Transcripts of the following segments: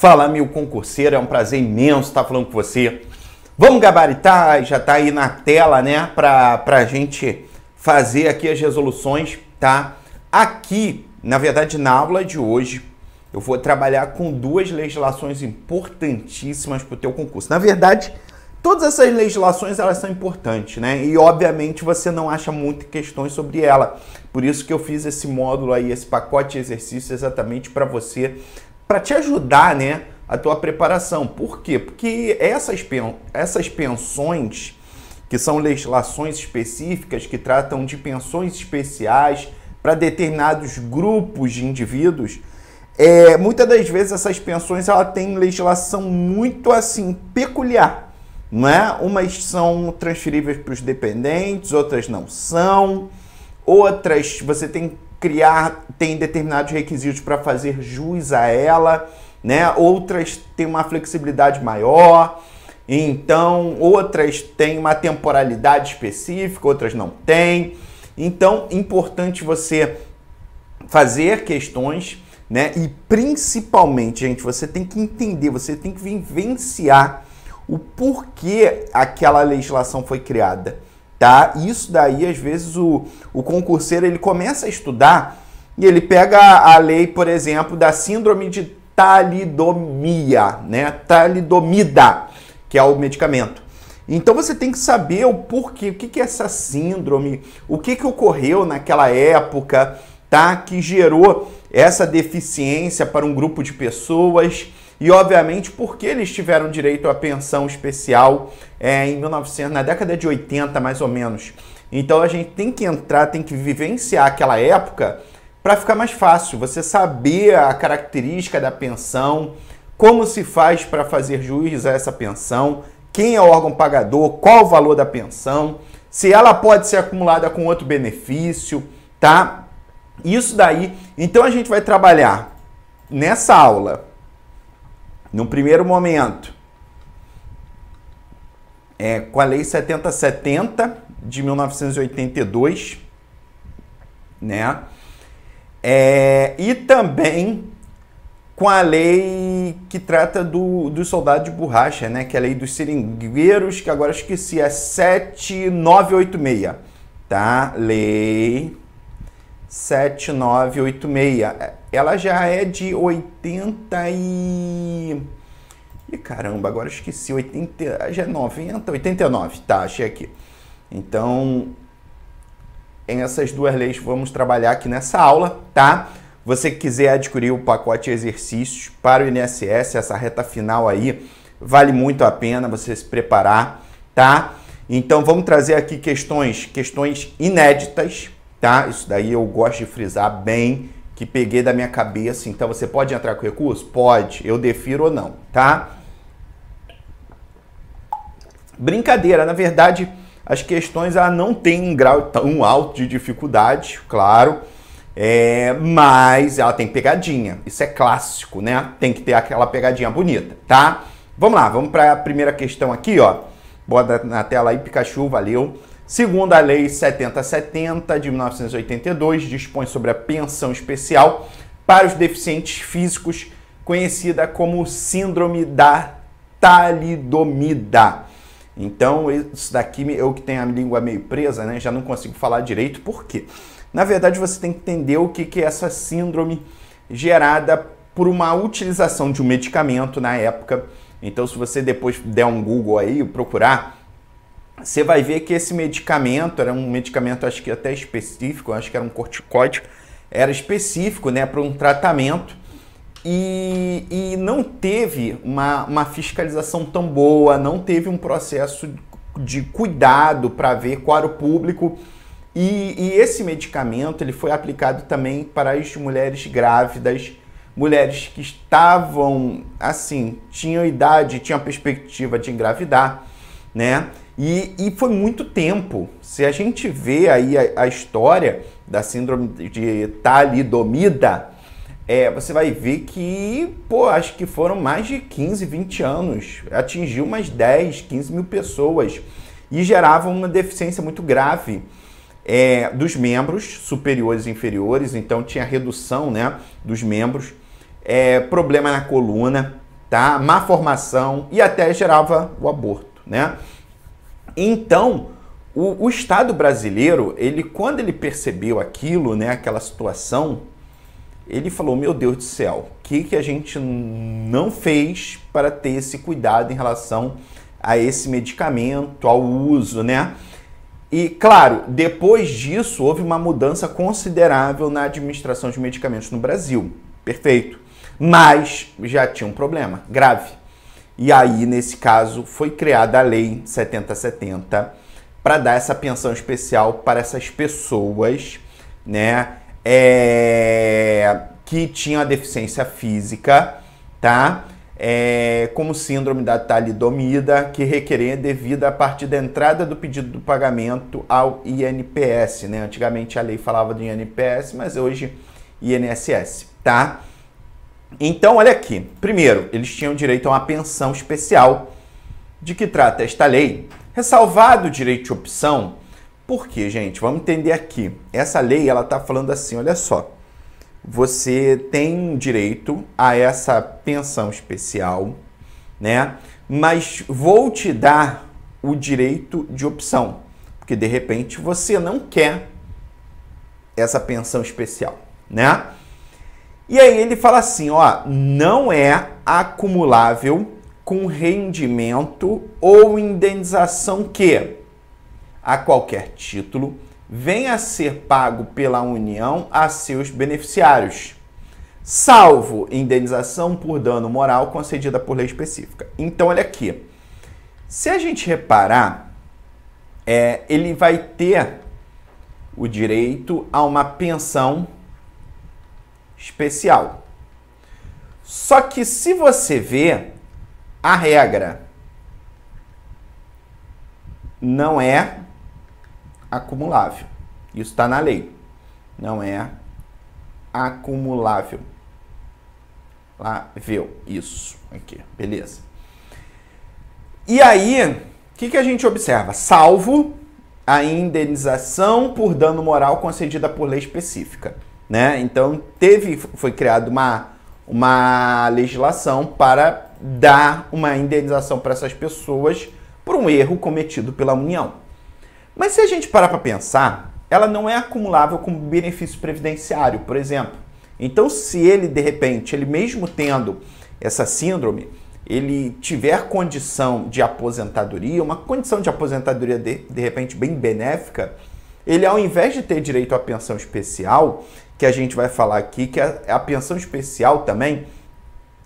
Fala, meu concurseiro, é um prazer imenso estar falando com você. Vamos gabaritar, já está aí na tela, né, pra gente fazer aqui as resoluções, tá? Aqui, na verdade, na aula de hoje, eu vou trabalhar com duas legislações importantíssimas para o teu concurso. Na verdade, todas essas legislações, elas são importantes, né? E, obviamente, você não acha muitas questões sobre ela. Por isso que eu fiz esse módulo aí, esse pacote de exercícios exatamente para você, para te ajudar, né, a tua preparação. Por quê? Porque essas pensões, que são legislações específicas, que tratam de pensões especiais para determinados grupos de indivíduos, muitas das vezes essas pensões ela tem legislação muito assim peculiar, não é? Umas são transferíveis para os dependentes, outras não são, outras você tem determinados requisitos para fazer jus a ela, né? Outras têm uma flexibilidade maior, então outras têm uma temporalidade específica, outras não têm. Então, importante você fazer questões, né? E principalmente, gente, você tem que entender, você tem que vivenciar o porquê aquela legislação foi criada, tá? Isso daí, às vezes, o concurseiro, ele começa a estudar e ele pega a lei, por exemplo, da síndrome de talidomia, né? Talidomida, que é o medicamento. Então você tem que saber o porquê, o que é essa síndrome, o que ocorreu naquela época, tá? Que gerou essa deficiência para um grupo de pessoas e, obviamente, porque eles tiveram direito à pensão especial em 1900, na década de 80, mais ou menos. Então a gente tem que entrar, tem que vivenciar aquela época para ficar mais fácil, você saber a característica da pensão, como se faz para fazer jus a essa pensão, quem é o órgão pagador, qual o valor da pensão, se ela pode ser acumulada com outro benefício, tá? Isso daí. Então a gente vai trabalhar nessa aula, no primeiro momento, com a Lei 7070 de 1982, né? E também com a lei que trata do soldado de borracha, né? Que é a lei dos seringueiros, que agora esqueci, é 7986, tá? Lei 7986. Ela já é de 80 e... Ih, caramba, agora esqueci, 80, já é 90, 89, tá, achei aqui. Então, em essas duas leis vamos trabalhar aqui nessa aula, tá? Você que quiser adquirir o pacote de exercícios para o INSS, essa reta final aí, vale muito a pena você se preparar, tá? Então vamos trazer aqui questões inéditas, tá? Isso daí eu gosto de frisar bem, que peguei da minha cabeça. Então você pode entrar com recurso? Pode, eu defiro ou não, tá? Brincadeira, na verdade, as questões ela não tem um grau tão alto de dificuldade, claro, mas ela tem pegadinha, isso é clássico, né? Tem que ter aquela pegadinha bonita, tá? Vamos lá, vamos para a primeira questão aqui, ó. Bota na tela aí, Pikachu, valeu. Segundo a Lei 7070 de 1982, dispõe sobre a pensão especial para os deficientes físicos, conhecida como síndrome da talidomida. Então, isso daqui, eu que tenho a língua meio presa, né, já não consigo falar direito. Por quê? Na verdade, você tem que entender o que é essa síndrome gerada por uma utilização de um medicamento na época. Então, se você depois der um Google aí, procurar, você vai ver que esse medicamento era um medicamento, acho que até específico, acho que era um corticóide, era específico, né, para um tratamento. E não teve uma fiscalização tão boa, não teve um processo de cuidado para ver qual era o público. E esse medicamento ele foi aplicado também para as mulheres grávidas, mulheres que estavam, assim, tinham idade, tinham a perspectiva de engravidar, né? E foi muito tempo. Se a gente vê aí a história da síndrome de talidomida, você vai ver que, acho que foram mais de 15, 20 anos. Atingiu umas 10, 15 mil pessoas e gerava uma deficiência muito grave dos membros superiores e inferiores. Então tinha redução, né, dos membros, problema na coluna, tá? Má formação e até gerava o aborto, né? Então, o Estado brasileiro, quando ele percebeu aquilo, né, aquela situação, ele falou, meu Deus do céu, o que a gente não fez para ter esse cuidado em relação a esse medicamento, ao uso, né? E, claro, depois disso, houve uma mudança considerável na administração de medicamentos no Brasil. Perfeito. Mas já tinha um problema grave. E aí, nesse caso, foi criada a Lei 7070 para dar essa pensão especial para essas pessoas, né, que tinham a deficiência física, tá? Como síndrome da talidomida, que requeria devida a partir da entrada do pedido do pagamento ao INPS, né? Antigamente a lei falava do INPS, mas hoje INSS, tá? Então, olha aqui. Primeiro, eles tinham direito a uma pensão especial. De que trata esta lei? Ressalvado o direito de opção. Por quê, gente? Vamos entender aqui. Essa lei, ela tá falando assim, olha só. Você tem direito a essa pensão especial, né? Mas vou te dar o direito de opção, porque de repente você não quer essa pensão especial, né? E aí ele fala assim, ó, não é acumulável com rendimento ou indenização que, a qualquer título, venha a ser pago pela União a seus beneficiários, salvo indenização por dano moral concedida por lei específica. Então, olha aqui. Se a gente reparar, ele vai ter o direito a uma pensão especial. Só que se você vê, a regra não é acumulável. Isso está na lei. Não é acumulável. Lá, viu? Isso aqui. Beleza. E aí, o que a gente observa? Salvo a indenização por dano moral concedida por lei específica, né? Então, foi criada uma legislação para dar uma indenização para essas pessoas por um erro cometido pela União. Mas se a gente parar para pensar, ela não é acumulável como benefício previdenciário, por exemplo. Então, se ele, de repente, ele mesmo tendo essa síndrome, ele tiver condição de aposentadoria, uma condição de aposentadoria de repente bem benéfica, ele, ao invés de ter direito à pensão especial, que a gente vai falar aqui, que a pensão especial também,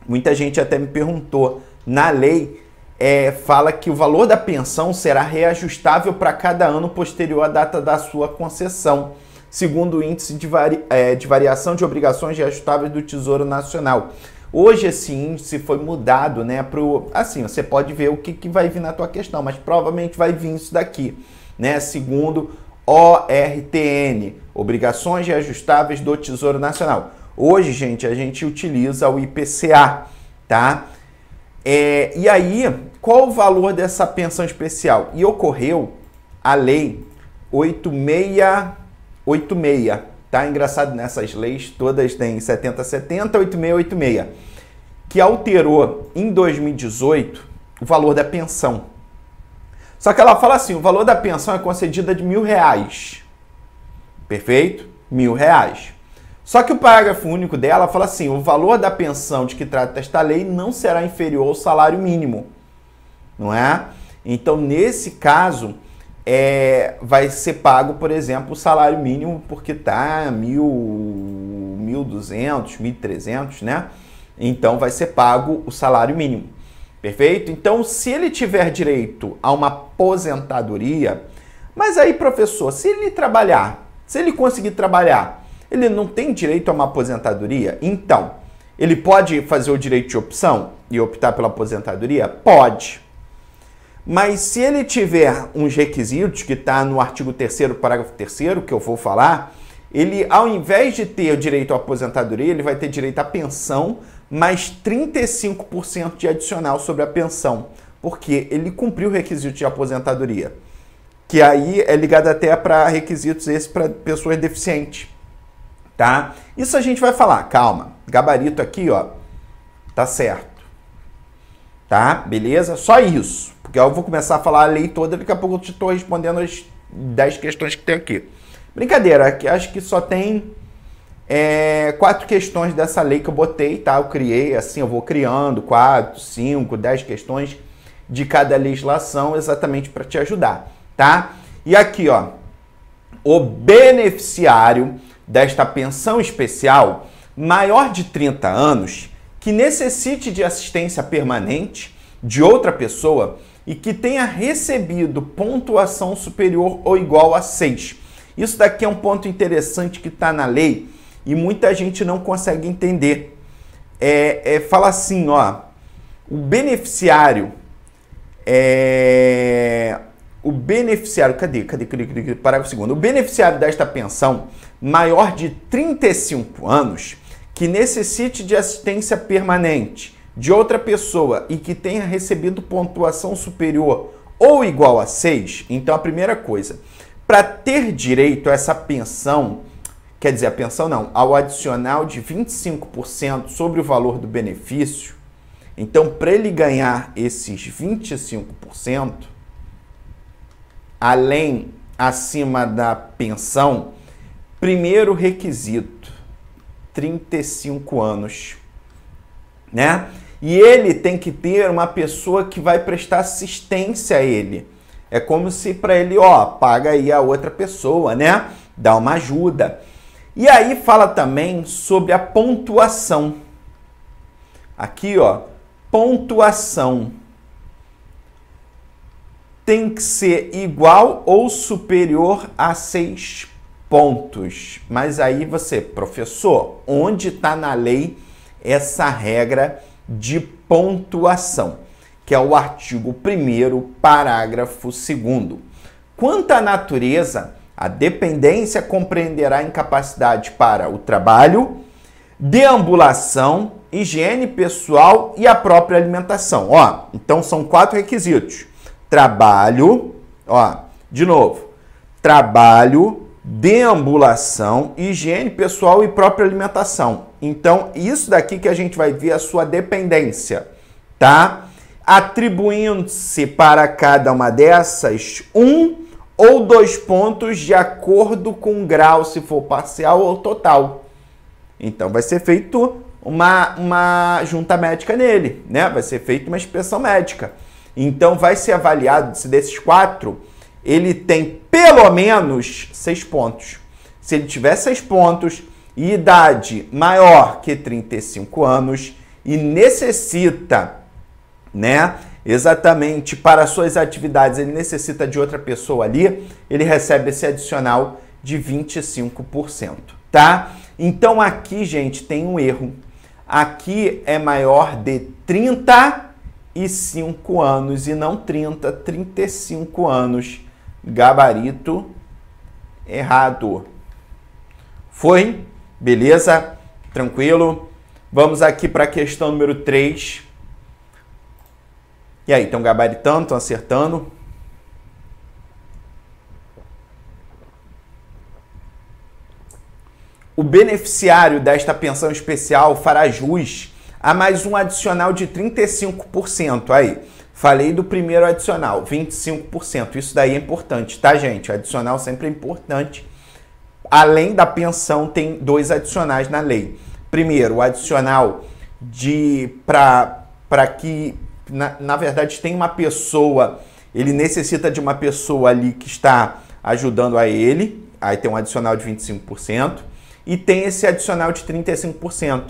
muita gente até me perguntou, na lei fala que o valor da pensão será reajustável para cada ano posterior à data da sua concessão, segundo o índice de variação de obrigações reajustáveis do Tesouro Nacional. Hoje esse índice foi mudado, né, assim, você pode ver o que vai vir na tua questão, mas provavelmente vai vir isso daqui, né, segundo ORTN, Obrigações Reajustáveis do Tesouro Nacional. Hoje, gente, a gente utiliza o IPCA, tá? E aí, qual o valor dessa pensão especial? E ocorreu a lei 8686, tá? Engraçado, nessas leis todas tem 7070, 8686, que alterou em 2018 o valor da pensão. Só que ela fala assim, o valor da pensão é concedida de R$1.000. Perfeito? R$1.000. Só que o parágrafo único dela fala assim, o valor da pensão de que trata esta lei não será inferior ao salário mínimo. Não é? Então, nesse caso, vai ser pago, por exemplo, o salário mínimo, porque está 1.200, 1.300, né? Então, vai ser pago o salário mínimo. Perfeito? Então, se ele tiver direito a uma aposentadoria, mas aí, professor, se ele trabalhar, se ele conseguir trabalhar, ele não tem direito a uma aposentadoria? Então, ele pode fazer o direito de opção e optar pela aposentadoria? Pode. Mas se ele tiver uns requisitos, que está no artigo 3º, parágrafo 3º, que eu vou falar, ele, ao invés de ter o direito à aposentadoria, ele vai ter direito à pensão, mais 35% de adicional sobre a pensão, porque ele cumpriu o requisito de aposentadoria, que aí é ligado até para requisitos esses para pessoas deficientes, tá? Isso a gente vai falar, calma, gabarito aqui, ó, tá certo, tá? Beleza? Só isso. Porque eu vou começar a falar a lei toda, daqui a pouco eu estou respondendo as 10 questões que tem aqui. Brincadeira, aqui acho que só tem 4 questões dessa lei que eu botei, tá? Eu criei, assim, eu vou criando 4, 5, 10 questões de cada legislação exatamente para te ajudar, tá? E aqui, ó, o beneficiário desta pensão especial maior de 30 anos que necessite de assistência permanente de outra pessoa e que tenha recebido pontuação superior ou igual a 6. Isso daqui é um ponto interessante que está na lei e muita gente não consegue entender. Fala assim, ó, o beneficiário, cadê? Parágrafo 2º. O beneficiário desta pensão maior de 35 anos que necessite de assistência permanente de outra pessoa e que tenha recebido pontuação superior ou igual a 6, então a primeira coisa, para ter direito a essa pensão, quer dizer, a pensão não, ao adicional de 25% sobre o valor do benefício, então para ele ganhar esses 25%, além, acima da pensão, primeiro requisito, 35 anos, né? E ele tem que ter uma pessoa que vai prestar assistência a ele. É como se para ele, ó, paga aí a outra pessoa, né? Dá uma ajuda. E aí fala também sobre a pontuação. Aqui, ó, pontuação. Tem que ser igual ou superior a 6 pontos. Mas aí você, professor, onde está na lei essa regra de pontuação? Que é o artigo 1º, parágrafo 2º. Quanto à natureza, a dependência compreenderá incapacidade para o trabalho, deambulação, higiene pessoal e a própria alimentação. Ó, então são 4 requisitos. Trabalho, ó, de novo, trabalho, deambulação, higiene pessoal e própria alimentação. Então, isso daqui que a gente vai ver a sua dependência, tá? Atribuindo-se para cada uma dessas 1 ou 2 pontos de acordo com o grau, se for parcial ou total. Então, vai ser feito uma junta médica nele, né? Vai ser feita uma inspeção médica. Então, vai ser avaliado se desses 4, ele tem pelo menos 6 pontos. Se ele tiver 6 pontos e idade maior que 35 anos e necessita, né, exatamente para suas atividades, ele necessita de outra pessoa ali, ele recebe esse adicional de 25%, tá? Então aqui, gente, tem um erro. Aqui é maior de 35 anos e não 35 anos. Gabarito errado. Foi? Beleza? Tranquilo? Vamos aqui para a questão número 3. E aí, estão gabaritando, estão acertando? O beneficiário desta pensão especial fará jus a mais um adicional de 35%. Aí, falei do primeiro adicional, 25%. Isso daí é importante, tá, gente? O adicional sempre é importante. Além da pensão, tem 2 adicionais na lei. Primeiro, o adicional para que, na verdade, tem uma pessoa, ele necessita de uma pessoa ali que está ajudando a ele, aí tem um adicional de 25%, e tem esse adicional de 35%.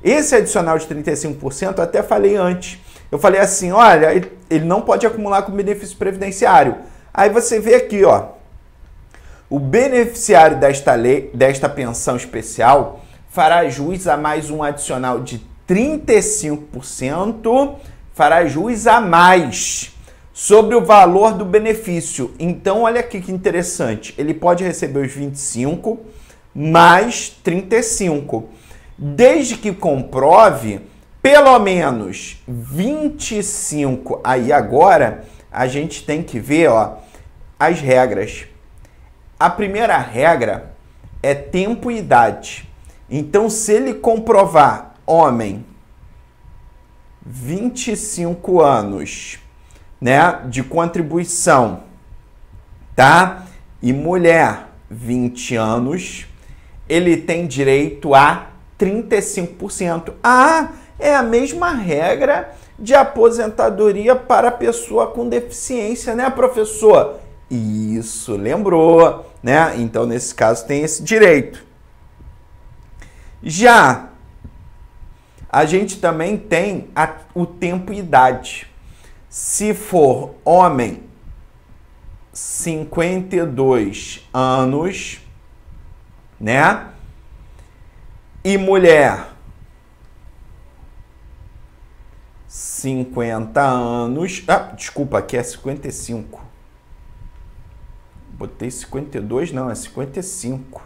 Esse adicional de 35%, eu até falei antes, eu falei assim, olha, ele não pode acumular com benefício previdenciário. Aí você vê aqui, ó, o beneficiário desta pensão especial fará jus a mais um adicional de 35%, fará jus a mais sobre o valor do benefício. Então, olha aqui que interessante. Ele pode receber os 25 mais 35, desde que comprove pelo menos 25. Aí agora a gente tem que ver, ó, as regras. A primeira regra é tempo e idade. Então, se ele comprovar homem 25 anos, né, de contribuição, tá? E mulher, 20 anos, ele tem direito a 35%. Ah, é a mesma regra de aposentadoria para pessoa com deficiência, né, professor? Isso, lembrou, né? Então, nesse caso, tem esse direito. Já a gente também tem o tempo e idade. Se for homem, 52 anos, né? E mulher, 50 anos. Ah, desculpa, aqui é 55. Botei 52, não, é 55.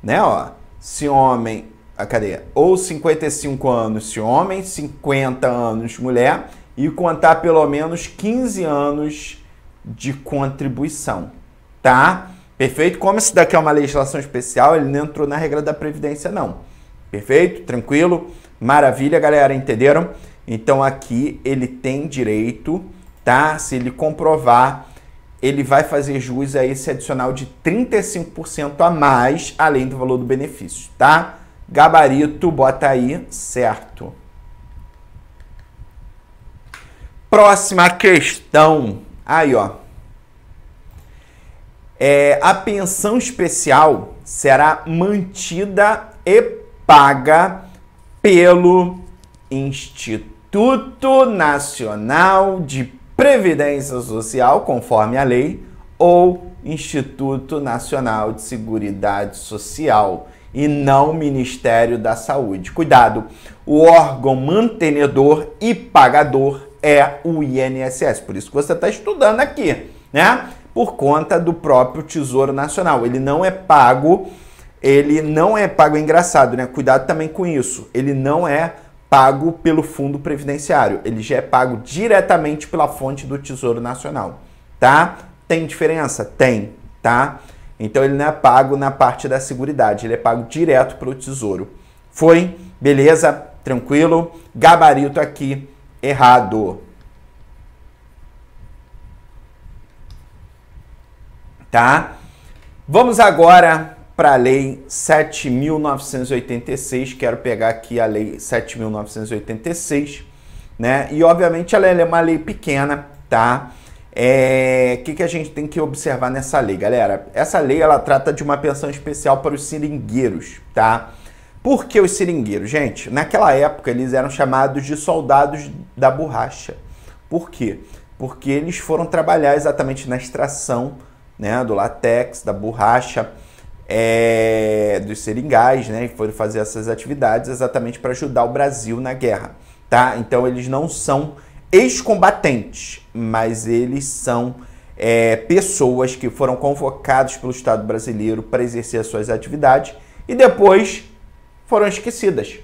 Né, ó? Se homem, cadê? Ou 55 anos se homem, 50 anos mulher, e contar pelo menos 15 anos de contribuição, tá? Perfeito? Como isso daqui é uma legislação especial, ele não entrou na regra da Previdência, não. Perfeito? Tranquilo? Maravilha, galera, entenderam? Então aqui ele tem direito, tá? Se ele comprovar, ele vai fazer jus a esse adicional de 35% a mais, além do valor do benefício, tá? Gabarito, bota aí, certo. Próxima questão. Aí, ó. A pensão especial será mantida e paga pelo Instituto Nacional de Previdência Social, conforme a lei, ou Instituto Nacional de Seguridade Social, e não Ministério da Saúde. Cuidado, o órgão mantenedor e pagador é o INSS, por isso que você está estudando aqui, né? Por conta do próprio Tesouro Nacional. Ele não é pago, engraçado, né? Cuidado também com isso. Ele não é pago pelo Fundo Previdenciário, ele já é pago diretamente pela fonte do Tesouro Nacional, tá? Tem diferença? Tem, tá? Então ele não é pago na parte da Seguridade, ele é pago direto pelo Tesouro. Foi? Beleza? Tranquilo? Gabarito aqui, errado. Tá? Vamos agora para a Lei 7.986, quero pegar aqui a Lei 7.986, né? E obviamente ela é uma lei pequena, tá? Que a gente tem que observar nessa lei, galera? Essa lei, ela trata de uma pensão especial para os seringueiros, tá? Por que os seringueiros? Gente, naquela época eles eram chamados de soldados da borracha. Por quê? Porque eles foram trabalhar exatamente na extração, né, do látex, da borracha, dos seringais, né, e foram fazer essas atividades exatamente para ajudar o Brasil na guerra, tá? Então eles não são ex-combatentes, mas eles são pessoas que foram convocados pelo Estado brasileiro para exercer as suas atividades e depois foram esquecidas,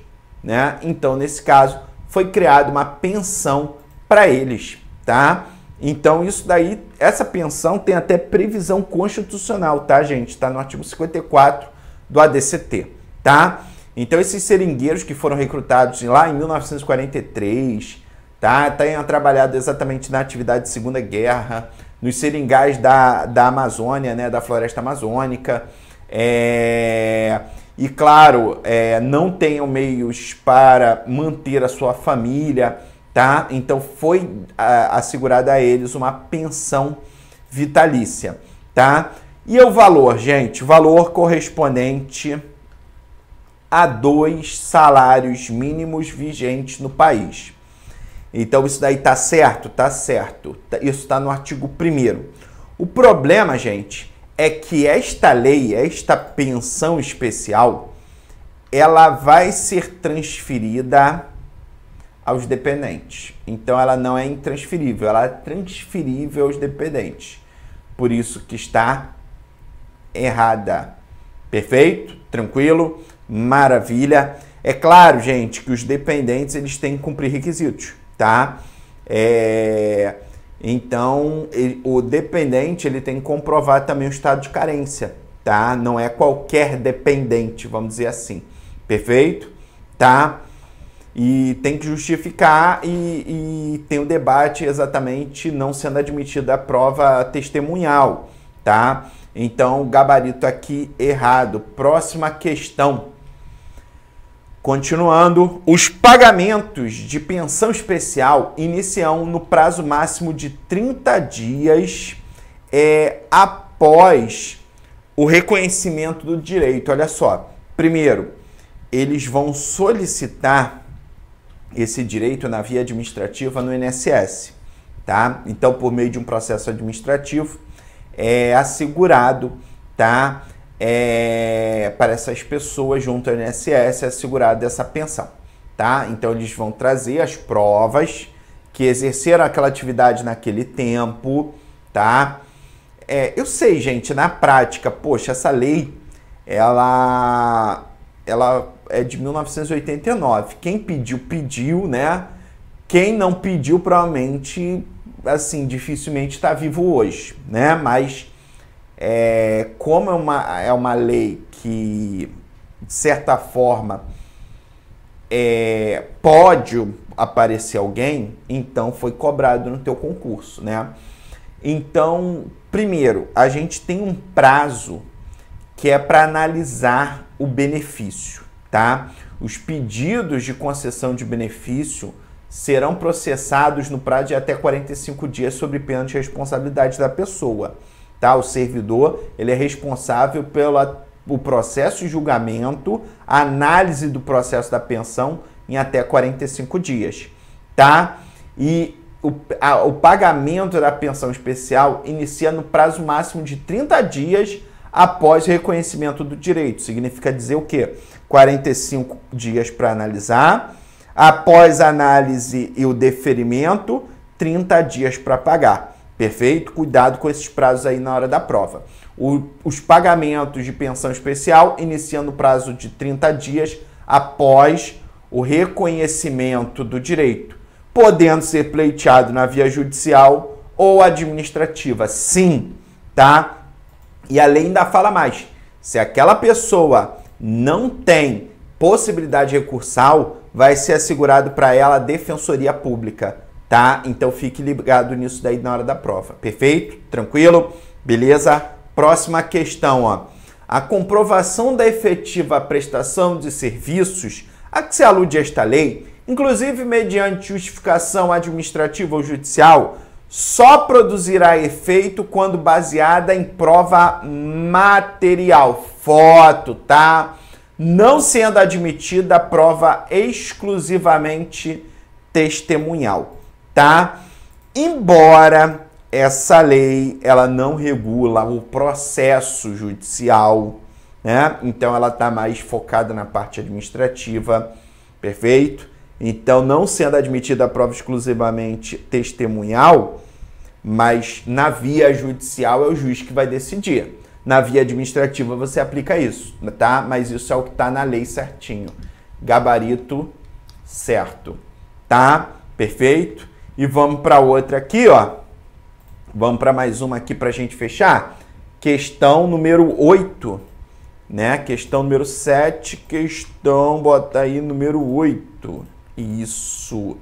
né? Então, nesse caso, foi criada uma pensão para eles, tá? Então, isso daí, essa pensão tem até previsão constitucional, tá, gente? Está no artigo 54 do ADCT, tá? Então, esses seringueiros que foram recrutados lá em 1943, tá? Tenham trabalhado exatamente na atividade de Segunda Guerra, nos seringais da Amazônia, né? Da floresta amazônica, e, claro, não tenham meios para manter a sua família, tá? Então, foi assegurada a eles uma pensão vitalícia, tá? E o valor, gente? O valor correspondente a 2 salários mínimos vigentes no país. Então, isso daí tá certo? Tá certo. Isso está no artigo 1º. O problema, gente, é que esta lei, esta pensão especial, ela vai ser transferida aos dependentes. Então, ela não é intransferível, ela é transferível aos dependentes. Por isso que está errada. Perfeito? Tranquilo? Maravilha. É claro, gente, que os dependentes eles têm que cumprir requisitos, tá? Então, o dependente ele tem que comprovar também o estado de carência, tá? Não é qualquer dependente, vamos dizer assim. Perfeito? Tá? E tem que justificar e tem o debate exatamente não sendo admitida a prova testemunhal, tá? Então, gabarito aqui errado. Próxima questão. Continuando, os pagamentos de pensão especial iniciam no prazo máximo de 30 dias após o reconhecimento do direito. Olha só, primeiro, eles vão solicitar esse direito na via administrativa no INSS, tá? Então, por meio de um processo administrativo, é assegurado, tá? Para essas pessoas junto ao INSS é assegurado essa pensão, tá? Então, eles vão trazer as provas que exerceram aquela atividade naquele tempo, tá? Eu sei, gente, na prática, poxa, essa lei, ela é de 1989. Quem pediu, pediu, né? Quem não pediu, provavelmente, assim, dificilmente está vivo hoje, né? Mas, como é uma lei que, de certa forma, pode aparecer alguém, então foi cobrado no teu concurso, né? Então, primeiro, a gente tem um prazo que é para analisar o benefício, tá? Os pedidos de concessão de benefício serão processados no prazo de até 45 dias sob pena de responsabilidade da pessoa, tá? O servidor, ele é responsável pelo processo de julgamento, análise do processo da pensão em até 45 dias, tá? E o pagamento da pensão especial inicia no prazo máximo de 30 dias após o reconhecimento do direito. Significa dizer o quê? 45 dias para analisar, após a análise e o deferimento, 30 dias para pagar. Perfeito? Cuidado com esses prazos aí na hora da prova. Os pagamentos de pensão especial iniciam no prazo de 30 dias após o reconhecimento do direito, podendo ser pleiteado na via judicial ou administrativa. Sim, tá? E a lei ainda fala mais. Se aquela pessoa não tem possibilidade recursal, vai ser assegurado para ela a defensoria pública, tá? Então fique ligado nisso daí na hora da prova. Perfeito? Tranquilo? Beleza? Próxima questão, ó. A comprovação da efetiva prestação de serviços a que se alude esta lei, inclusive mediante justificação administrativa ou judicial, só produzirá efeito quando baseada em prova material, foto, tá? Não sendo admitida a prova exclusivamente testemunhal, tá? Embora essa lei, ela não regula o processo judicial, né? Então ela está mais focada na parte administrativa, perfeito? Então, não sendo admitida a prova exclusivamente testemunhal, mas na via judicial é o juiz que vai decidir. Na via administrativa você aplica isso, tá? Mas isso é o que está na lei certinho. Gabarito certo, tá? Perfeito? E vamos para outra aqui, ó. Vamos para mais uma aqui para a gente fechar. Questão número 8, né? Questão número 7, bota aí número 8. Isso.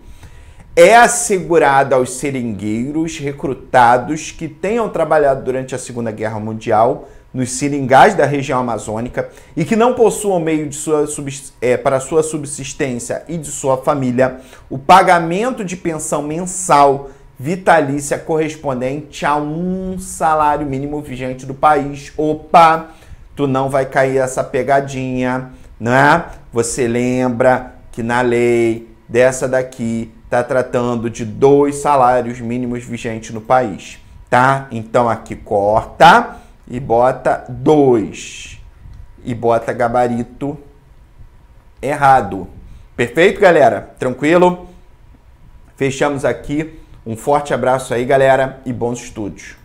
É assegurado aos seringueiros recrutados que tenham trabalhado durante a Segunda Guerra Mundial nos seringais da região amazônica e que não possuam meio de para sua subsistência e de sua família, o pagamento de pensão mensal vitalícia correspondente a um salário mínimo vigente do país. Opa, tu não vai cair essa pegadinha, né? Você lembra que na lei dessa daqui está tratando de 2 salários mínimos vigentes no país, tá? Então aqui corta e bota 2 e bota gabarito errado. Perfeito, galera? Tranquilo? Fechamos aqui. Um forte abraço aí, galera, e bons estudos.